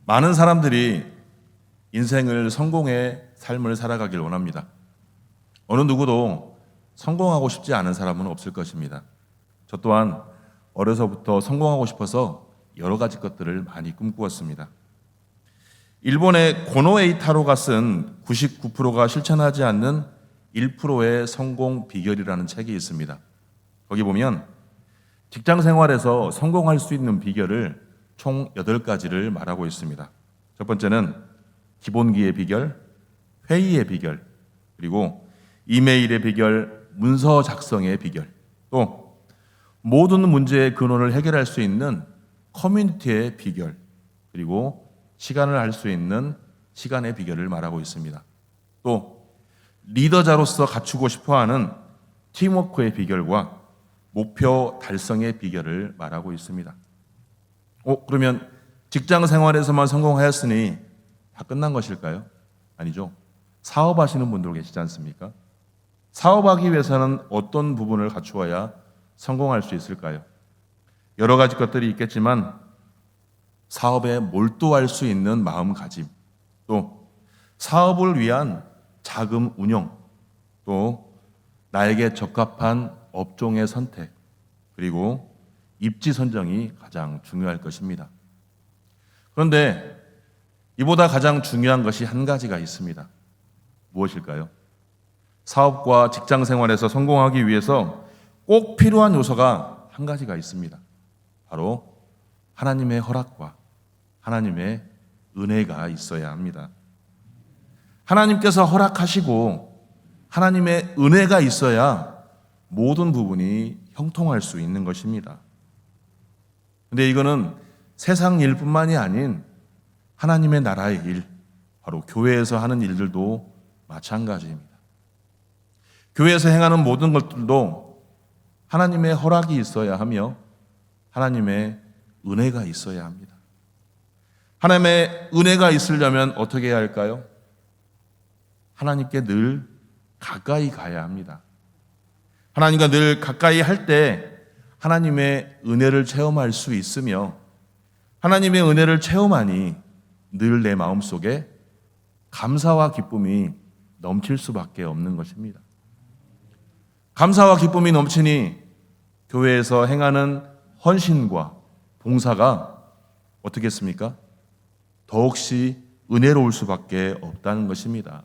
많은 사람들이 인생을 성공의 삶을 살아가길 원합니다. 어느 누구도 성공하고 싶지 않은 사람은 없을 것입니다. 저 또한 어려서부터 성공하고 싶어서 여러 가지 것들을 많이 꿈꾸었습니다. 일본의 고노에이 타로가 쓴 99%가 실천하지 않는 1%의 성공 비결이라는 책이 있습니다. 거기 보면 직장 생활에서 성공할 수 있는 비결을 총 8가지를 말하고 있습니다. 첫 번째는 기본기의 비결, 회의의 비결, 그리고 이메일의 비결, 문서 작성의 비결, 또 모든 문제의 근원을 해결할 수 있는 커뮤니티의 비결, 그리고 시간을 할 수 있는 시간의 비결을 말하고 있습니다. 또 리더자로서 갖추고 싶어하는 팀워크의 비결과 목표 달성의 비결을 말하고 있습니다. 그러면 직장 생활에서만 성공하였으니 다 끝난 것일까요? 아니죠. 사업하시는 분들 계시지 않습니까? 사업하기 위해서는 어떤 부분을 갖추어야 성공할 수 있을까요? 여러 가지 것들이 있겠지만 사업에 몰두할 수 있는 마음가짐, 또 사업을 위한 자금 운용, 또 나에게 적합한 업종의 선택, 그리고 입지 선정이 가장 중요할 것입니다. 그런데 이보다 가장 중요한 것이 한 가지가 있습니다. 무엇일까요? 사업과 직장 생활에서 성공하기 위해서 꼭 필요한 요소가 한 가지가 있습니다. 바로 하나님의 허락과 하나님의 은혜가 있어야 합니다. 하나님께서 허락하시고 하나님의 은혜가 있어야 모든 부분이 형통할 수 있는 것입니다. 근데 이거는 세상 일뿐만이 아닌 하나님의 나라의 일, 바로 교회에서 하는 일들도 마찬가지입니다. 교회에서 행하는 모든 것들도 하나님의 허락이 있어야 하며 하나님의 은혜가 있어야 합니다. 하나님의 은혜가 있으려면 어떻게 해야 할까요? 하나님께 늘 가까이 가야 합니다. 하나님과 늘 가까이 할 때 하나님의 은혜를 체험할 수 있으며 하나님의 은혜를 체험하니 늘 내 마음속에 감사와 기쁨이 넘칠 수밖에 없는 것입니다. 감사와 기쁨이 넘치니 교회에서 행하는 헌신과 봉사가 어떻겠습니까? 더욱시 은혜로울 수밖에 없다는 것입니다.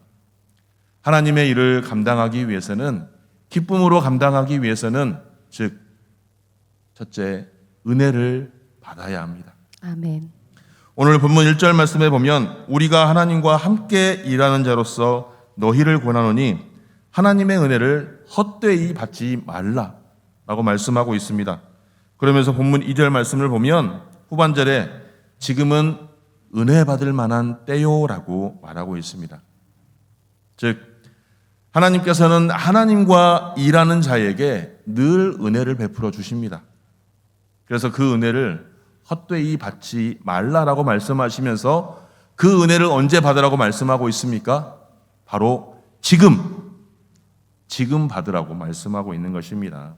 하나님의 일을 감당하기 위해서는, 기쁨으로 감당하기 위해서는, 즉 첫째, 은혜를 받아야 합니다. 아멘. 오늘 본문 1절 말씀에 보면 우리가 하나님과 함께 일하는 자로서 너희를 권하노니 하나님의 은혜를 헛되이 받지 말라라고 말씀하고 있습니다. 그러면서 본문 2절 말씀을 보면 후반절에 지금은 은혜 받을 만한 때요라고 말하고 있습니다. 즉 하나님께서는 하나님과 일하는 자에게 늘 은혜를 베풀어 주십니다. 그래서 그 은혜를 헛되이 받지 말라라고 말씀하시면서 그 은혜를 언제 받으라고 말씀하고 있습니까? 바로 지금 받으라고 말씀하고 있는 것입니다.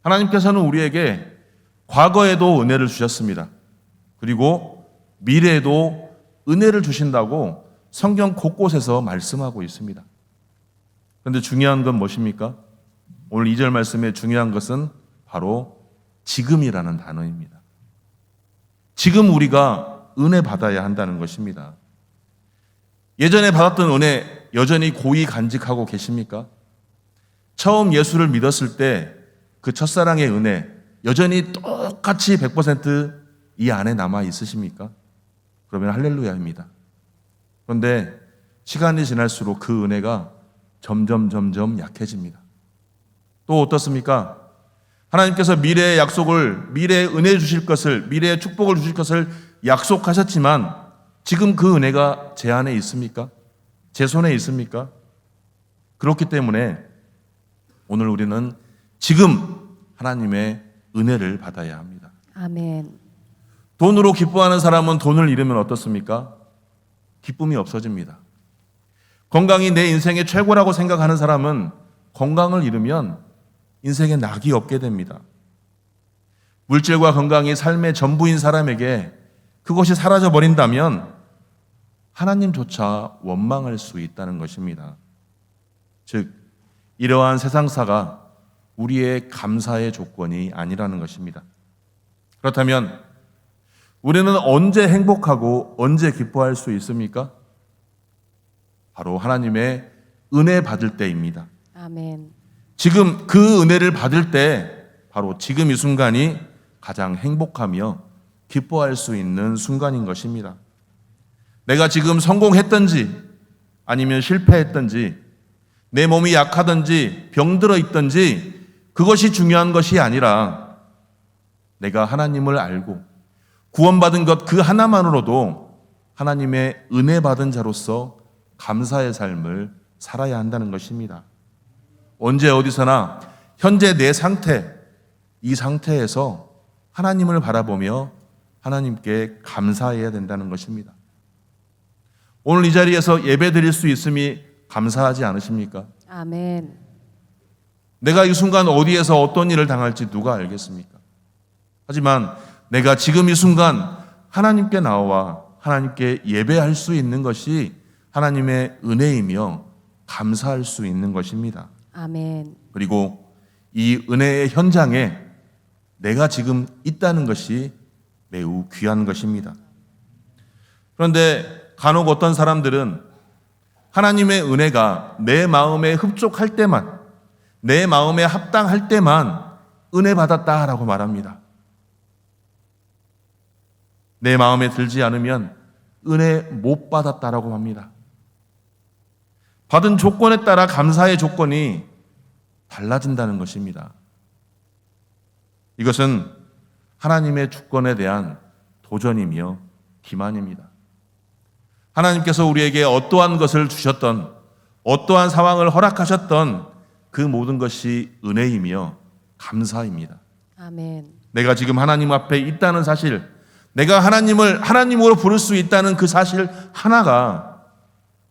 하나님께서는 우리에게 과거에도 은혜를 주셨습니다. 그리고 미래에도 은혜를 주신다고 성경 곳곳에서 말씀하고 있습니다. 그런데 중요한 건 무엇입니까? 오늘 2절 말씀의 중요한 것은 바로 지금이라는 단어입니다. 지금 우리가 은혜 받아야 한다는 것입니다. 예전에 받았던 은혜 여전히 고이 간직하고 계십니까? 처음 예수를 믿었을 때 그 첫사랑의 은혜 여전히 똑같이 100% 이 안에 남아 있으십니까? 그러면 할렐루야입니다. 그런데 시간이 지날수록 그 은혜가 점점 약해집니다. 또 어떻습니까? 하나님께서 미래의 약속을, 미래의 은혜 주실 것을, 미래의 축복을 주실 것을 약속하셨지만 지금 그 은혜가 제 안에 있습니까? 제 손에 있습니까? 그렇기 때문에 오늘 우리는 지금 하나님의 은혜를 받아야 합니다. 아멘. 돈으로 기뻐하는 사람은 돈을 잃으면 어떻습니까? 기쁨이 없어집니다. 건강이 내 인생의 최고라고 생각하는 사람은 건강을 잃으면 인생에 낙이 없게 됩니다. 물질과 건강이 삶의 전부인 사람에게 그것이 사라져 버린다면 하나님조차 원망할 수 있다는 것입니다. 즉, 이러한 세상사가 우리의 감사의 조건이 아니라는 것입니다. 그렇다면 우리는 언제 행복하고 언제 기뻐할 수 있습니까? 바로 하나님의 은혜 받을 때입니다. 아멘. 지금 그 은혜를 받을 때 바로 지금 이 순간이 가장 행복하며 기뻐할 수 있는 순간인 것입니다. 내가 지금 성공했든지 아니면 실패했든지 내 몸이 약하든지 병들어 있든지 그것이 중요한 것이 아니라 내가 하나님을 알고 구원받은 것 그 하나만으로도 하나님의 은혜 받은 자로서 감사의 삶을 살아야 한다는 것입니다. 언제 어디서나 현재 내 상태, 이 상태에서 하나님을 바라보며 하나님께 감사해야 된다는 것입니다. 오늘 이 자리에서 예배 드릴 수 있음이 감사하지 않으십니까? 아멘. 내가 이 순간 어디에서 어떤 일을 당할지 누가 알겠습니까? 하지만 내가 지금 이 순간 하나님께 나와 하나님께 예배할 수 있는 것이 하나님의 은혜이며 감사할 수 있는 것입니다. 아멘. 그리고 이 은혜의 현장에 내가 지금 있다는 것이 매우 귀한 것입니다. 그런데 간혹 어떤 사람들은 하나님의 은혜가 내 마음에 흡족할 때만, 내 마음에 합당할 때만 은혜 받았다라고 말합니다. 내 마음에 들지 않으면 은혜 못 받았다라고 합니다. 받은 조건에 따라 감사의 조건이 달라진다는 것입니다. 이것은 하나님의 주권에 대한 도전이며 기만입니다. 하나님께서 우리에게 어떠한 것을 주셨던, 어떠한 상황을 허락하셨던 그 모든 것이 은혜이며 감사입니다. 아멘. 내가 지금 하나님 앞에 있다는 사실, 내가 하나님을 하나님으로 부를 수 있다는 그 사실 하나가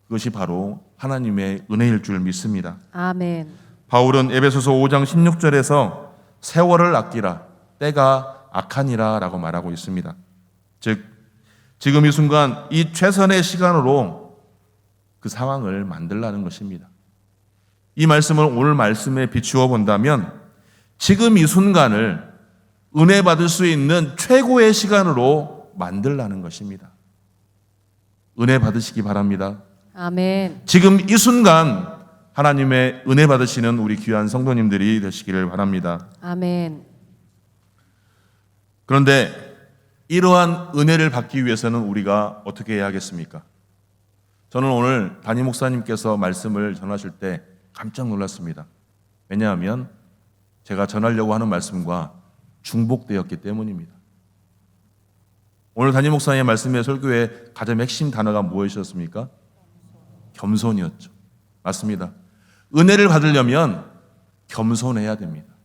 그것이 바로 하나님의 은혜일 줄 믿습니다. 아멘. 바울은 에베소서 5장 16절에서 세월을 아끼라, 때가 악하니라 라고 말하고 있습니다. 즉 지금 이 순간 이 최선의 시간으로 그 상황을 만들라는 것입니다. 이 말씀을 오늘 말씀에 비추어 본다면 지금 이 순간을 은혜 받을 수 있는 최고의 시간으로 만들라는 것입니다. 은혜 받으시기 바랍니다. 아멘. 지금 이 순간 하나님의 은혜 받으시는 우리 귀한 성도님들이 되시기를 바랍니다. 아멘. 그런데 이러한 은혜를 받기 위해서는 우리가 어떻게 해야 하겠습니까? 저는 오늘 담임 목사님께서 말씀을 전하실 때 깜짝 놀랐습니다. 왜냐하면 제가 전하려고 하는 말씀과 중복되었기 때문입니다. 오늘 담임 목사님의 말씀의 설교의 가장 핵심 단어가 무엇이었습니까? 겸손이었죠. 맞습니다. 은혜를 받으려면 겸손해야 됩니다.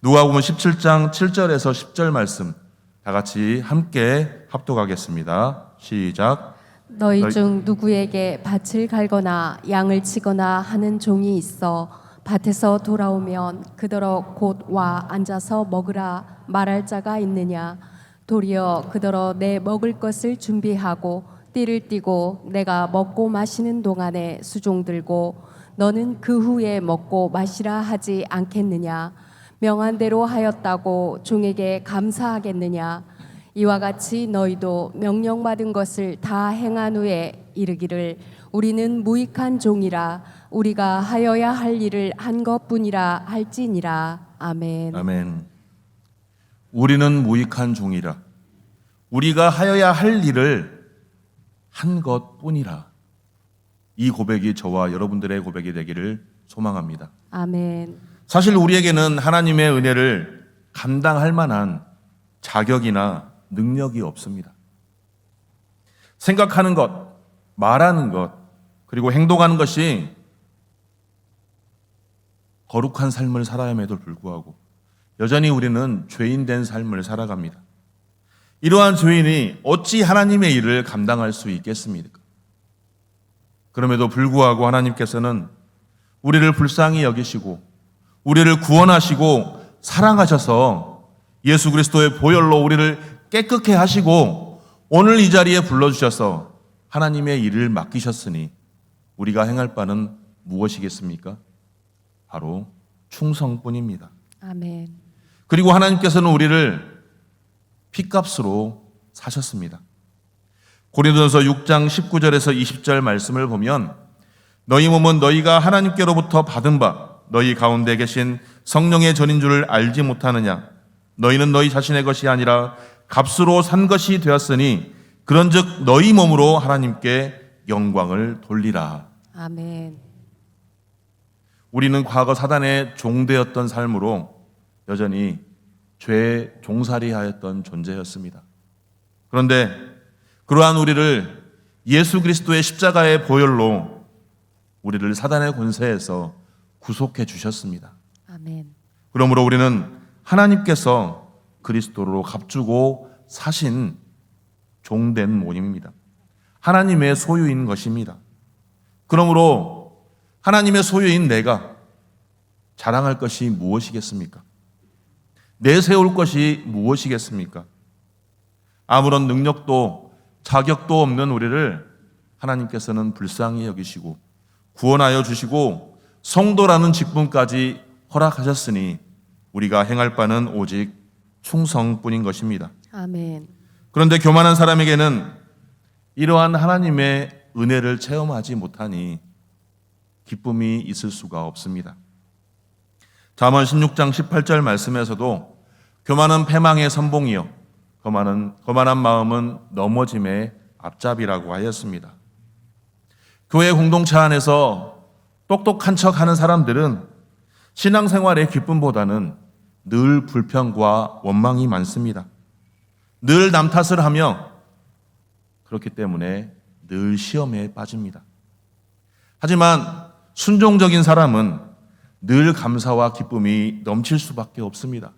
누가복음 17장 7절에서 10절 말씀 다 같이 함께 합독하겠습니다. 시작. 너희 중 누구에게 밭을 갈거나 양을 치거나 하는 종이 있어 밭에서 돌아오면 그더러 곧 와 앉아서 먹으라 말할 자가 있느냐? 도리어 그더러 내 먹을 것을 준비하고 띠를 띠고 내가 먹고 마시는 동안에 수종 들고 너는 그 후에 먹고 마시라 하지 않겠느냐? 명한 대로 하였다고 종에게 감사하겠느냐? 이와 같이 너희도 명령받은 것을 다 행한 후에 이르기를 우리는 무익한 종이라 우리가 하여야 할 일을 한 것뿐이라 할지니라. 아멘. 아멘. 우리는 무익한 종이라 우리가 하여야 할 일을 한 것뿐이라. 이 고백이 저와 여러분들의 고백이 되기를 소망합니다. 아멘. 사실 우리에게는 하나님의 은혜를 감당할 만한 자격이나 능력이 없습니다. 생각하는 것, 말하는 것, 그리고 행동하는 것이 거룩한 삶을 살아야함에도 불구하고 여전히 우리는 죄인된 삶을 살아갑니다. 이러한 죄인이 어찌 하나님의 일을 감당할 수 있겠습니까? 그럼에도 불구하고 하나님께서는 우리를 불쌍히 여기시고 우리를 구원하시고 사랑하셔서 예수 그리스도의 보혈로 우리를 깨끗게 하시고 오늘 이 자리에 불러주셔서 하나님의 일을 맡기셨으니 우리가 행할 바는 무엇이겠습니까? 바로 충성뿐입니다. 아멘. 그리고 하나님께서는 우리를 핏값으로 사셨습니다. 고린도전서 6장 19절에서 20절 말씀을 보면 너희 몸은 너희가 하나님께로부터 받은 바 너희 가운데 계신 성령의 전인 줄을 알지 못하느냐? 너희는 너희 자신의 것이 아니라 값으로 산 것이 되었으니 그런즉 너희 몸으로 하나님께 영광을 돌리라. 아멘. 우리는 과거 사단의 종되었던 삶으로 여전히 죄의 종살이하였던 존재였습니다. 그런데 그러한 우리를 예수 그리스도의 십자가의 보혈로 우리를 사단의 권세에서 구속해 주셨습니다. 아멘. 그러므로 우리는 하나님께서 그리스도로 값주고 사신 종된 모임입니다. 하나님의 소유인 것입니다. 그러므로 하나님의 소유인 내가 자랑할 것이 무엇이겠습니까? 내세울 것이 무엇이겠습니까? 아무런 능력도 자격도 없는 우리를 하나님께서는 불쌍히 여기시고 구원하여 주시고 성도라는 직분까지 허락하셨으니 우리가 행할 바는 오직 충성뿐인 것입니다. 아멘. 그런데 교만한 사람에게는 이러한 하나님의 은혜를 체험하지 못하니 기쁨이 있을 수가 없습니다. 잠언 16장 18절 말씀에서도 교만은 패망의 선봉이요 거만한 마음은 넘어짐의 앞잡이라고 하였습니다. 교회 공동체 안에서 똑똑한 척하는 사람들은 신앙생활의 기쁨보다는 늘 불평과 원망이 많습니다. 늘 남 탓을 하며 그렇기 때문에 늘 시험에 빠집니다. 하지만 순종적인 사람은 늘 감사와 기쁨이 넘칠 수밖에 없습니다.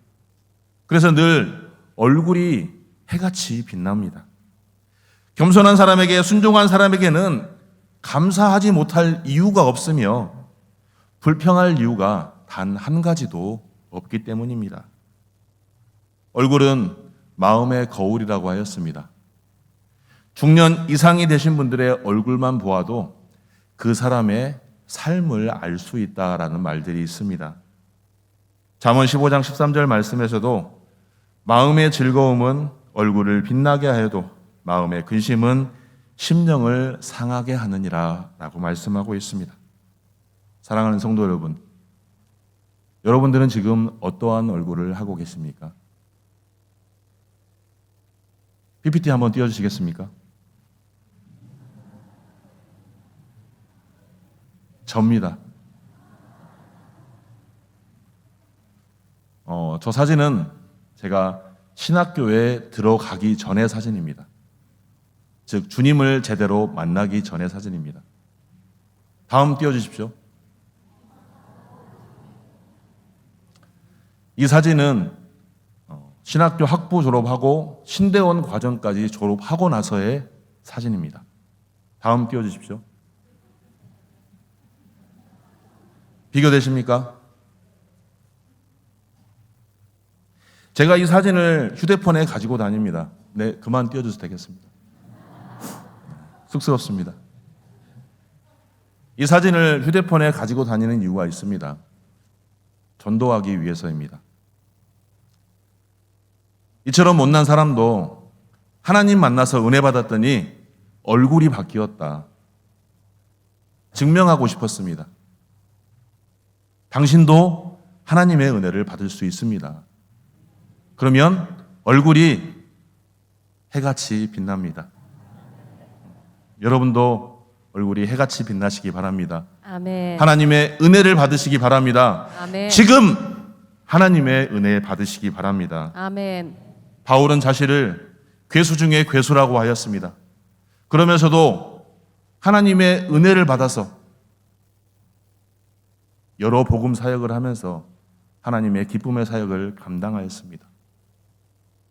그래서 늘 얼굴이 해같이 빛납니다. 겸손한 사람에게, 순종한 사람에게는 감사하지 못할 이유가 없으며 불평할 이유가 단 한 가지도 없기 때문입니다. 얼굴은 마음의 거울이라고 하였습니다. 중년 이상이 되신 분들의 얼굴만 보아도 그 사람의 삶을 알 수 있다라는 말들이 있습니다. 잠언 15장 13절 말씀에서도 마음의 즐거움은 얼굴을 빛나게 하여도 마음의 근심은 심령을 상하게 하느니라 라고 말씀하고 있습니다. 사랑하는 성도 여러분, 여러분들은 지금 어떠한 얼굴을 하고 계십니까? PPT 한번 띄워주시겠습니까? 접니다. 저 사진은 제가 신학교에 들어가기 전의 사진입니다. 즉 주님을 제대로 만나기 전의 사진입니다. 다음 띄워주십시오. 이 사진은 신학교 학부 졸업하고 신대원 과정까지 졸업하고 나서의 사진입니다. 다음 띄워주십시오. 비교되십니까? 제가 이 사진을 휴대폰에 가지고 다닙니다. 네, 그만 띄워줘도 되겠습니다. 쑥스럽습니다. 이 사진을 휴대폰에 가지고 다니는 이유가 있습니다. 전도하기 위해서입니다. 이처럼 못난 사람도 하나님 만나서 은혜 받았더니 얼굴이 바뀌었다. 증명하고 싶었습니다. 당신도 하나님의 은혜를 받을 수 있습니다. 그러면 얼굴이 해같이 빛납니다. 여러분도 얼굴이 해같이 빛나시기 바랍니다. 아멘. 하나님의 은혜를 받으시기 바랍니다. 아멘. 지금 하나님의 은혜 받으시기 바랍니다. 아멘. 바울은 자신을 괴수 중에 괴수라고 하였습니다. 그러면서도 하나님의 은혜를 받아서 여러 복음 사역을 하면서 하나님의 기쁨의 사역을 감당하였습니다.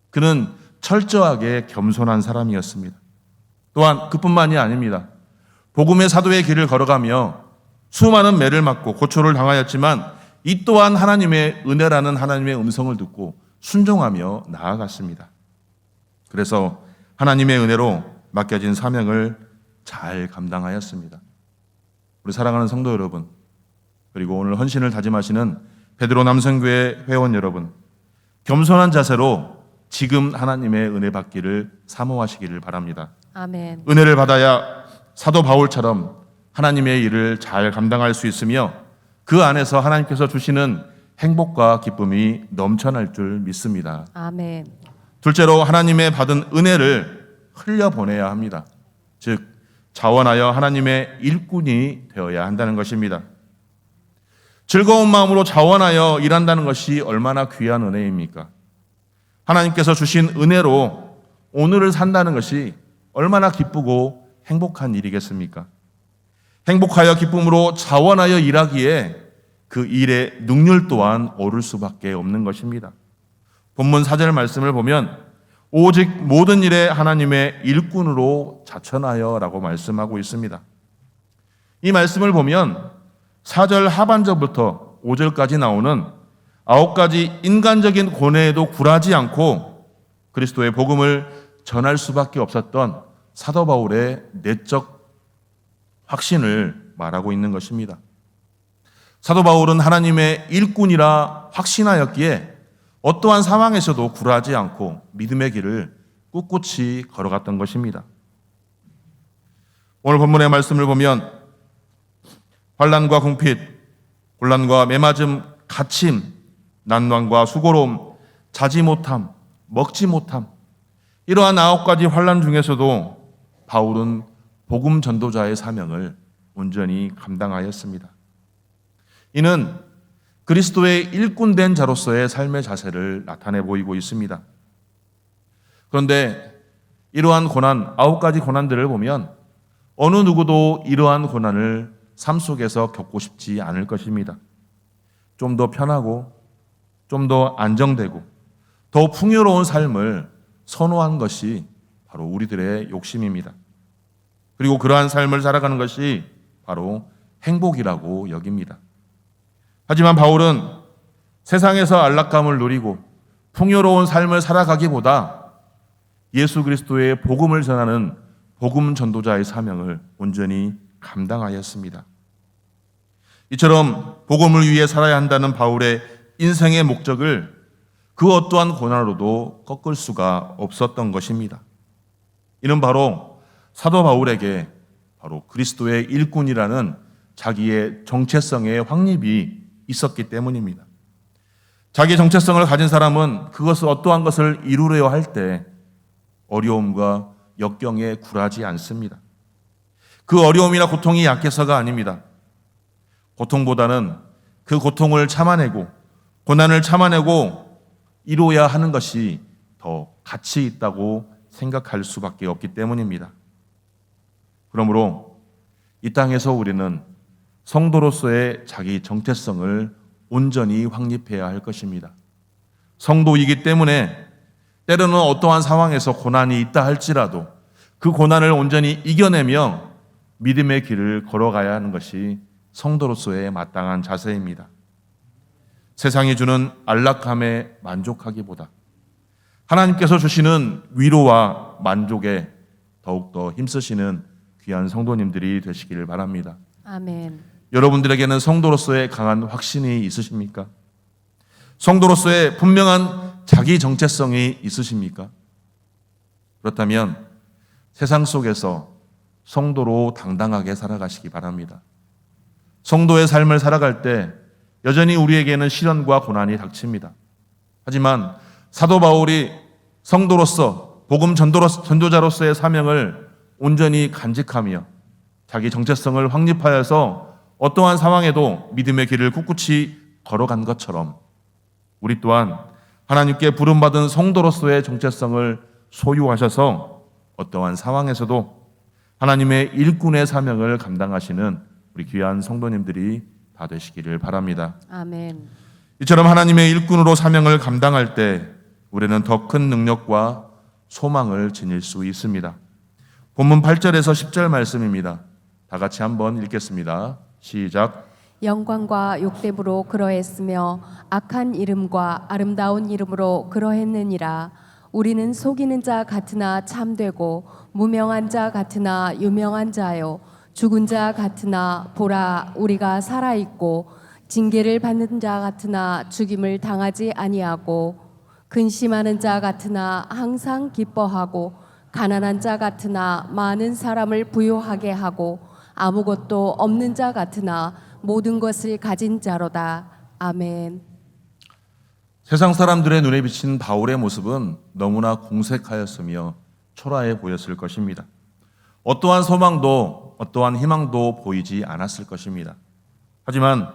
그는 철저하게 겸손한 사람이었습니다. 또한 그뿐만이 아닙니다. 복음의 사도의 길을 걸어가며 수많은 매를 맞고 고초를 당하였지만 이 또한 하나님의 은혜라는 하나님의 음성을 듣고 순종하며 나아갔습니다. 그래서 하나님의 은혜로 맡겨진 사명을 잘 감당하였습니다. 우리 사랑하는 성도 여러분, 그리고 오늘 헌신을 다짐하시는 베드로 남성교회 회원 여러분, 겸손한 자세로 지금 하나님의 은혜 받기를 사모하시기를 바랍니다. 아멘. 은혜를 받아야 사도 바울처럼 하나님의 일을 잘 감당할 수 있으며 그 안에서 하나님께서 주시는 행복과 기쁨이 넘쳐날 줄 믿습니다. 아멘. 둘째로 하나님의 받은 은혜를 흘려보내야 합니다. 즉 자원하여 하나님의 일꾼이 되어야 한다는 것입니다. 즐거운 마음으로 자원하여 일한다는 것이 얼마나 귀한 은혜입니까? 하나님께서 주신 은혜로 오늘을 산다는 것이 얼마나 기쁘고 행복한 일이겠습니까? 행복하여 기쁨으로 자원하여 일하기에 그 일의 능률 또한 오를 수밖에 없는 것입니다. 본문 4절 말씀을 보면 오직 모든 일에 하나님의 일꾼으로 자천하여 라고 말씀하고 있습니다. 이 말씀을 보면 4절 하반절부터 5절까지 나오는 9가지 인간적인 고뇌에도 굴하지 않고 그리스도의 복음을 전할 수밖에 없었던 사도 바울의 내적 확신을 말하고 있는 것입니다. 사도 바울은 하나님의 일꾼이라 확신하였기에 어떠한 상황에서도 굴하지 않고 믿음의 길을 꿋꿋이 걸어갔던 것입니다. 오늘 본문의 말씀을 보면 환난과 궁핍, 곤란과 매맞음, 갇힘, 난관과 수고로움, 자지 못함, 먹지 못함, 이러한 9가지 환난 중에서도 바울은 복음 전도자의 사명을 온전히 감당하였습니다. 이는 그리스도의 일꾼된 자로서의 삶의 자세를 나타내 보이고 있습니다. 그런데 이러한 고난, 9가지 고난들을 보면 어느 누구도 이러한 고난을 삶 속에서 겪고 싶지 않을 것입니다. 좀 더 편하고 좀 더 안정되고 더 풍요로운 삶을 선호한 것이 바로 우리들의 욕심입니다. 그리고 그러한 삶을 살아가는 것이 바로 행복이라고 여깁니다. 하지만 바울은 세상에서 안락감을 누리고 풍요로운 삶을 살아가기보다 예수 그리스도의 복음을 전하는 복음 전도자의 사명을 온전히 감당하였습니다. 이처럼 복음을 위해 살아야 한다는 바울의 인생의 목적을 그 어떠한 고난으로도 꺾을 수가 없었던 것입니다. 이는 바로 사도 바울에게 바로 그리스도의 일꾼이라는 자기의 정체성의 확립이 있었기 때문입니다. 자기의 정체성을 가진 사람은 그것을 어떠한 것을 이루려 할 때 어려움과 역경에 굴하지 않습니다. 그 어려움이나 고통이 약해서가 아닙니다. 고통보다는 그 고통을 참아내고 고난을 참아내고 이루어야 하는 것이 더 가치 있다고 생각할 수밖에 없기 때문입니다. 그러므로 이 땅에서 우리는 성도로서의 자기 정체성을 온전히 확립해야 할 것입니다. 성도이기 때문에 때로는 어떠한 상황에서 고난이 있다 할지라도 그 고난을 온전히 이겨내며 믿음의 길을 걸어가야 하는 것이 성도로서의 마땅한 자세입니다. 세상이 주는 안락함에 만족하기보다 하나님께서 주시는 위로와 만족에 더욱더 힘쓰시는 귀한 성도님들이 되시기를 바랍니다. 아멘. 여러분들에게는 성도로서의 강한 확신이 있으십니까? 성도로서의 분명한 자기 정체성이 있으십니까? 그렇다면 세상 속에서 성도로 당당하게 살아가시기 바랍니다. 성도의 삶을 살아갈 때 여전히 우리에게는 시련과 고난이 닥칩니다. 하지만 사도 바울이 성도로서 복음 전도자로서의 사명을 온전히 간직하며 자기 정체성을 확립하여서 어떠한 상황에도 믿음의 길을 꿋꿋이 걸어간 것처럼 우리 또한 하나님께 부름받은 성도로서의 정체성을 소유하셔서 어떠한 상황에서도 하나님의 일꾼의 사명을 감당하시는 우리 귀한 성도님들이 다 되시기를 바랍니다. 아멘. 이처럼 하나님의 일꾼으로 사명을 감당할 때 우리는 더 큰 능력과 소망을 지닐 수 있습니다. 본문 8절에서 10절 말씀입니다. 다 같이 한번 읽겠습니다. 시작. 영광과 욕됨으로 그러했으며 악한 이름과 아름다운 이름으로 그러했느니라. 우리는 속이는 자 같으나 참되고 무명한 자 같으나 유명한 자요 죽은 자 같으나 보라 우리가 살아 있고 징계를 받는 자 같으나 죽임을 당하지 아니하고 근심하는 자 같으나 항상 기뻐하고 가난한 자 같으나 많은 사람을 부유하게 하고 아무것도 없는 자 같으나 모든 것을 가진 자로다. 아멘. 세상 사람들의 눈에 비친 바울의 모습은 너무나 공색하였으며 초라해 보였을 것입니다. 어떠한 소망도 어떠한 희망도 보이지 않았을 것입니다. 하지만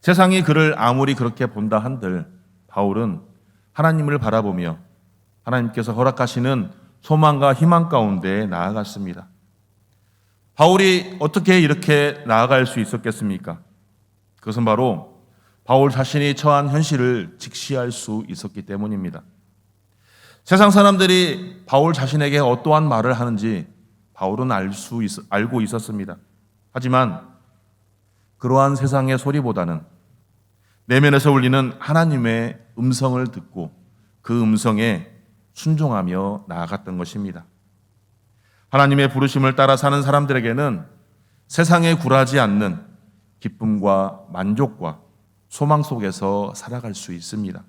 세상이 그를 아무리 그렇게 본다 한들 바울은 하나님을 바라보며 하나님께서 허락하시는 소망과 희망 가운데 나아갔습니다. 바울이 어떻게 이렇게 나아갈 수 있었겠습니까? 그것은 바로 바울 자신이 처한 현실을 직시할 수 있었기 때문입니다. 세상 사람들이 바울 자신에게 어떠한 말을 하는지 바울은 알고 있었습니다. 하지만 그러한 세상의 소리보다는 내면에서 울리는 하나님의 음성을 듣고 그 음성에 순종하며 나아갔던 것입니다. 하나님의 부르심을 따라 사는 사람들에게는 세상에 굴하지 않는 기쁨과 만족과 소망 속에서 살아갈 수 있습니다.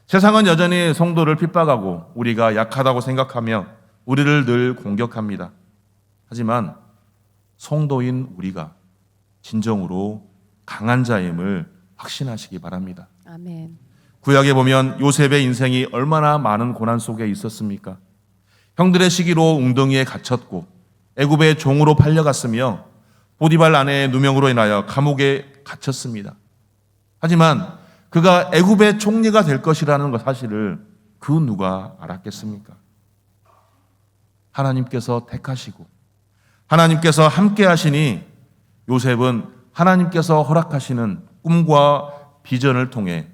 세상은 여전히 성도를 핍박하고 우리가 약하다고 생각하며 우리를 늘 공격합니다. 하지만 성도인 우리가 진정으로 강한 자임을 확신하시기 바랍니다. 아멘. 구약에 보면 요셉의 인생이 얼마나 많은 고난 속에 있었습니까? 형들의 시기로 웅덩이에 갇혔고 애굽의 종으로 팔려갔으며 보디발 아내의 누명으로 인하여 감옥에 갇혔습니다. 하지만 그가 애굽의 총리가 될 것이라는 사실을 그 누가 알았겠습니까? 하나님께서 택하시고 하나님께서 함께 하시니 요셉은 하나님께서 허락하시는 꿈과 비전을 통해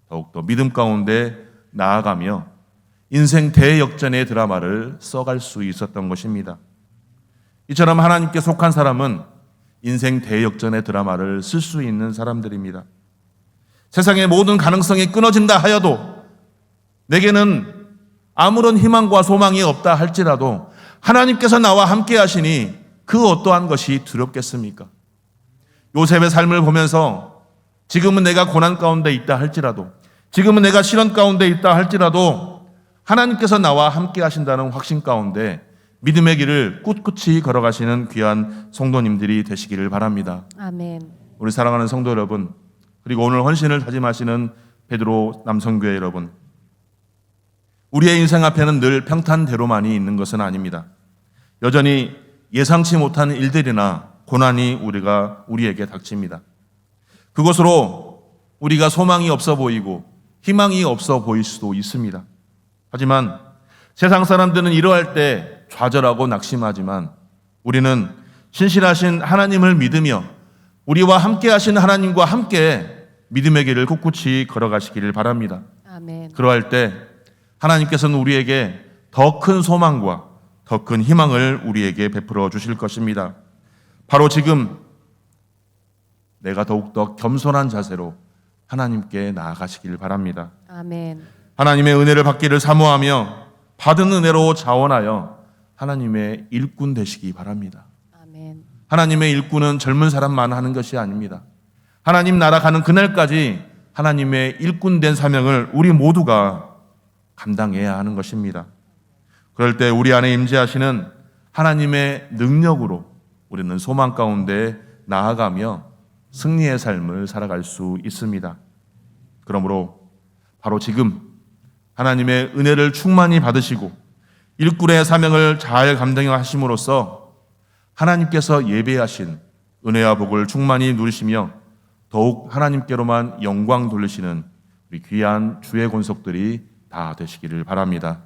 더욱더 믿음 가운데 나아가며 인생 대역전의 드라마를 써갈 수 있었던 것입니다. 이처럼 하나님께 속한 사람은 인생 대역전의 드라마를 쓸 수 있는 사람들입니다. 세상의 모든 가능성이 끊어진다 하여도 내게는 아무런 희망과 소망이 없다 할지라도 하나님께서 나와 함께 하시니 그 어떠한 것이 두렵겠습니까? 요셉의 삶을 보면서 지금은 내가 고난 가운데 있다 할지라도 지금은 내가 시련 가운데 있다 할지라도 하나님께서 나와 함께 하신다는 확신 가운데 믿음의 길을 꿋꿋이 걸어가시는 귀한 성도님들이 되시기를 바랍니다. 아멘. 우리 사랑하는 성도 여러분, 그리고 오늘 헌신을 다짐하시는 베드로 남성교회 여러분, 우리의 인생 앞에는 늘 평탄대로만이 있는 것은 아닙니다. 여전히 예상치 못한 일들이나 고난이 우리에게 닥칩니다. 그것으로 우리가 소망이 없어 보이고 희망이 없어 보일 수도 있습니다. 하지만 세상 사람들은 이러할 때 좌절하고 낙심하지만 우리는 신실하신 하나님을 믿으며 우리와 함께 하신 하나님과 함께 믿음의 길을 꿋꿋이 걸어가시기를 바랍니다. 아멘. 그러할 때 하나님께서는 우리에게 더 큰 소망과 더 큰 희망을 우리에게 베풀어 주실 것입니다. 바로 지금 내가 더욱더 겸손한 자세로 하나님께 나아가시길 바랍니다. 아멘. 하나님의 은혜를 받기를 사모하며 받은 은혜로 자원하여 하나님의 일꾼 되시기 바랍니다. 아멘. 하나님의 일꾼은 젊은 사람만 하는 것이 아닙니다. 하나님 나라 가는 그날까지 하나님의 일꾼 된 사명을 우리 모두가 감당해야 하는 것입니다. 그럴 때 우리 안에 임재하시는 하나님의 능력으로 우리는 소망 가운데 나아가며 승리의 삶을 살아갈 수 있습니다. 그러므로 바로 지금 하나님의 은혜를 충만히 받으시고 일꾼의 사명을 잘 감당하심으로써 하나님께서 예배하신 은혜와 복을 충만히 누리시며 더욱 하나님께로만 영광 돌리시는 우리 귀한 주의 권속들이 다 되시기를 바랍니다.